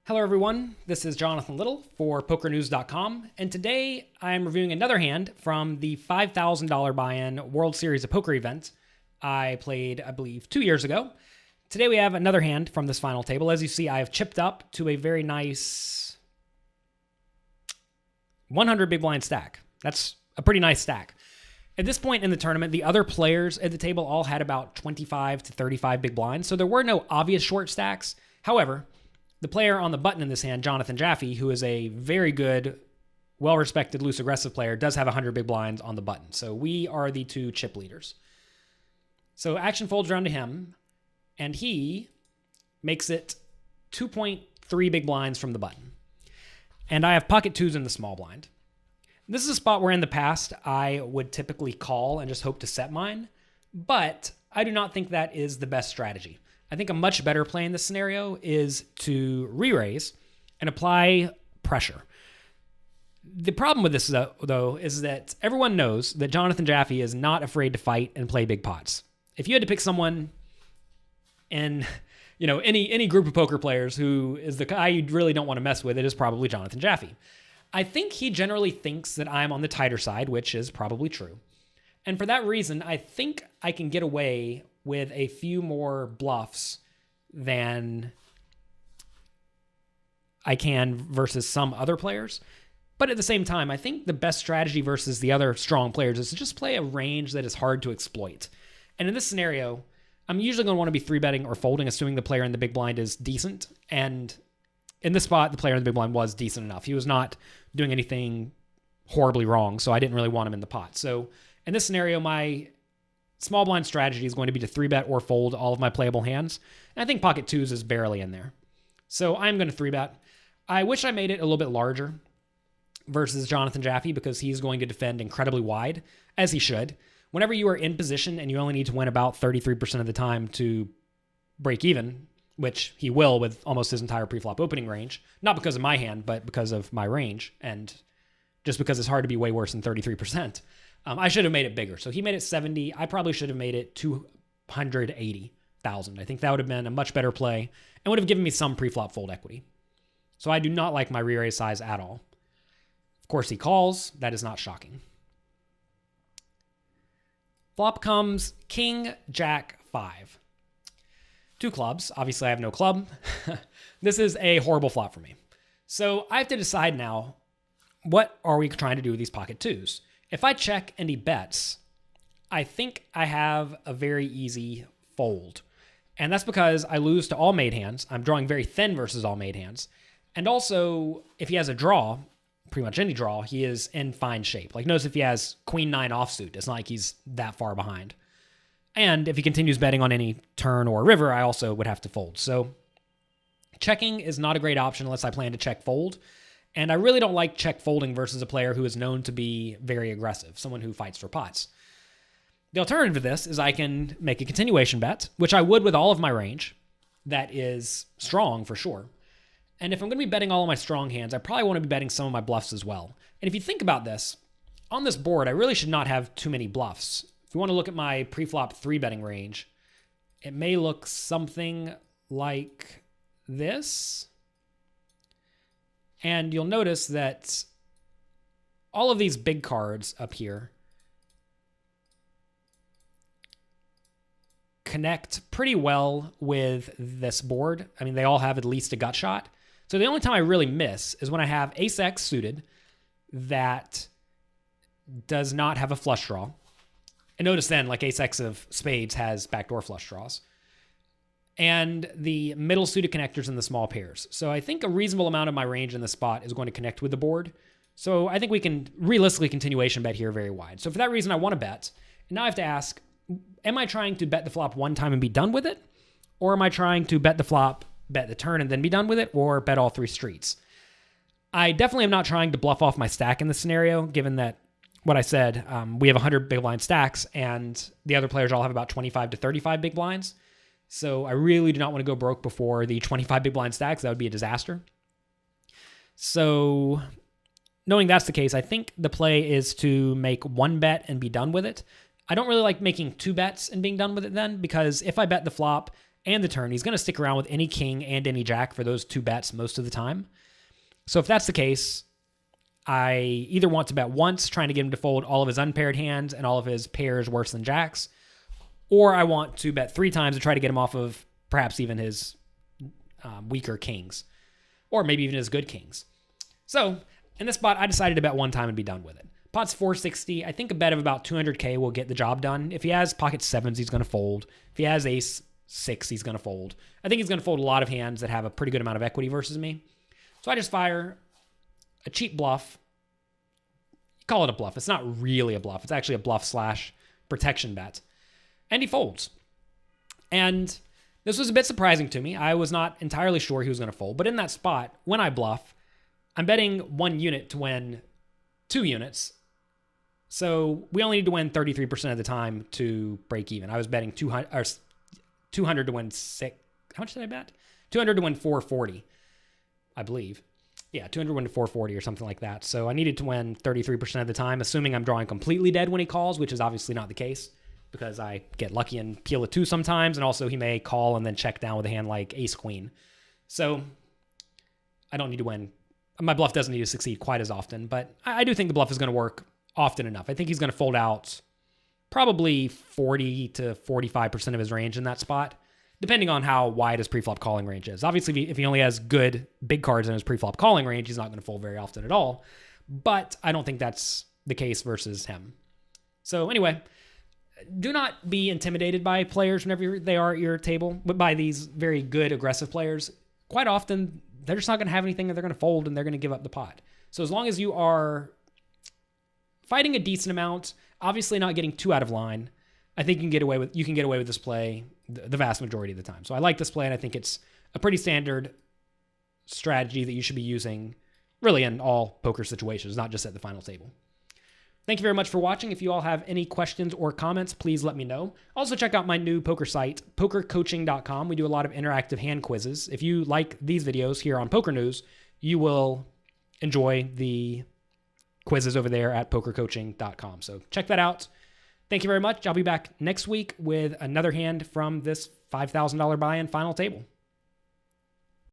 Hello everyone, this is Jonathan Little for PokerNews.com, and today I'm reviewing another hand from the $5,000 buy-in World Series of Poker event I played, I believe, 2 years ago. Today we have another hand from this final table. As you see, I have chipped up to a very nice 100 big blind stack. That's a pretty nice stack. At this point in the tournament, the other players at the table all had about 25 to 35 big blinds, so there were no obvious short stacks. However, the player on the button in this hand, Jonathan Jaffe, who is a very good, well-respected loose aggressive player, does have 100 big blinds on the button. So we are the two chip leaders. So action folds around to him, and he makes it 2.3 big blinds from the button. And I have pocket twos in the small blind. This is a spot where in the past I would typically call and just hope to set mine, but I do not think that is the best strategy. I think a much better play in this scenario is to re-raise and apply pressure. The problem with this, though, is that everyone knows that Jonathan Jaffe is not afraid to fight and play big pots. If you had to pick someone in, any group of poker players who is the guy you really don't want to mess with, it is probably Jonathan Jaffe. I think he generally thinks that I'm on the tighter side, which is probably true. And for that reason, I think I can get away with a few more bluffs than I can versus some other players. But at the same time, I think the best strategy versus the other strong players is to just play a range that is hard to exploit. And in this scenario, I'm usually going to want to be 3-betting or folding, assuming the player in the big blind is decent. And in this spot, the player in the big blind was decent enough. He was not doing anything horribly wrong, so I didn't really want him in the pot. So in this scenario, my small blind strategy is going to be to 3-bet or fold all of my playable hands. And I think pocket twos is barely in there. So I'm going to 3-bet. I wish I made it a little bit larger versus Jonathan Jaffe because he's going to defend incredibly wide, as he should. Whenever you are in position and you only need to win about 33% of the time to break even, which he will with almost his entire preflop opening range, not because of my hand, but because of my range, and just because it's hard to be way worse than 33%. I should have made it bigger. So he made it 70. I probably should have made it 280,000. I think that would have been a much better play and would have given me some pre-flop fold equity. So I do not like my re-raise size at all. Of course, he calls. That is not shocking. Flop comes King, Jack, 5. 2 clubs. Obviously, I have no club. This is a horrible flop for me. So I have to decide now, what are we trying to do with these pocket twos? If I check and he bets, I think I have a very easy fold. And that's because I lose to all made hands. I'm drawing very thin versus all made hands. And also, if he has a draw, pretty much any draw, he is in fine shape. Like, notice if he has Queen 9 offsuit, it's not like he's that far behind. And if he continues betting on any turn or river, I also would have to fold. So checking is not a great option unless I plan to check fold. And I really don't like check folding versus a player who is known to be very aggressive, someone who fights for pots. The alternative to this is I can make a continuation bet, which I would with all of my range. That is strong for sure. And if I'm going to be betting all of my strong hands, I probably want to be betting some of my bluffs as well. And if you think about this, on this board, I really should not have too many bluffs. If you want to look at my pre-flop 3-betting range, it may look something like this. And you'll notice that all of these big cards up here connect pretty well with this board. I mean, they all have at least a gut shot. So the only time I really miss is when I have ace-x suited that does not have a flush draw. And notice then, like ace-x of spades has backdoor flush draws. And the middle suited connectors in the small pairs. So I think a reasonable amount of my range in the spot is going to connect with the board. So I think we can realistically continuation bet here very wide. So for that reason, I want to bet. And now I have to ask, am I trying to bet the flop one time and be done with it? Or am I trying to bet the flop, bet the turn, and then be done with it? Or bet all 3 streets? I definitely am not trying to bluff off my stack in this scenario, given that what I said, we have 100 big blind stacks, and the other players all have about 25 to 35 big blinds. So I really do not want to go broke before the 25 big blind stacks. That would be a disaster. So knowing that's the case, I think the play is to make 1 bet and be done with it. I don't really like making 2 bets and being done with it then, because if I bet the flop and the turn. He's going to stick around with any king and any jack for those 2 bets most of the time. So if that's the case, I either want to bet once, trying to get him to fold all of his unpaired hands and all of his pairs worse than jacks, or I want to bet 3 times to try to get him off of perhaps even his weaker kings, or maybe even his good kings. So in this spot, I decided to bet 1 time and be done with it. Pot's 460. I think a bet of about 200K will get the job done. If he has pocket 7s, he's going to fold. If he has ace 6, he's going to fold. I think he's going to fold a lot of hands that have a pretty good amount of equity versus me. So I just fire a cheap bluff. You call it a bluff. It's not really a bluff. It's actually a bluff / protection bet. And he folds. And this was a bit surprising to me. I was not entirely sure he was going to fold. But in that spot, when I bluff, I'm betting 1 unit to win 2 units. So we only need to win 33% of the time to break even. I was betting 200 to win 6. How much did I bet? 200 to win 440, I believe. Yeah, 200 to win 440 or something like that. So I needed to win 33% of the time, assuming I'm drawing completely dead when he calls, which is obviously not the case because I get lucky and peel a 2 sometimes. And also he may call and then check down with a hand like ace queen. So I don't need to win. My bluff doesn't need to succeed quite as often, but I do think the bluff is going to work often enough. I think he's going to fold out probably 40 to 45% of his range in that spot, depending on how wide his preflop calling range is. Obviously, if he only has good big cards in his preflop calling range, he's not going to fold very often at all. But I don't think that's the case versus him. So anyway, do not be intimidated by players whenever they are at your table, but by these very good aggressive players. Quite often, they're just not going to have anything, and they're going to fold, and they're going to give up the pot. So as long as you are fighting a decent amount, obviously not getting too out of line, I think you can get away with this play the vast majority of the time. So I like this play, and I think it's a pretty standard strategy that you should be using really in all poker situations, not just at the final table. Thank you very much for watching. If you all have any questions or comments, please let me know. Also, check out my new poker site, pokercoaching.com. We do a lot of interactive hand quizzes. If you like these videos here on Poker News, you will enjoy the quizzes over there at pokercoaching.com. So check that out. Thank you very much. I'll be back next week with another hand from this $5,000 buy-in final table.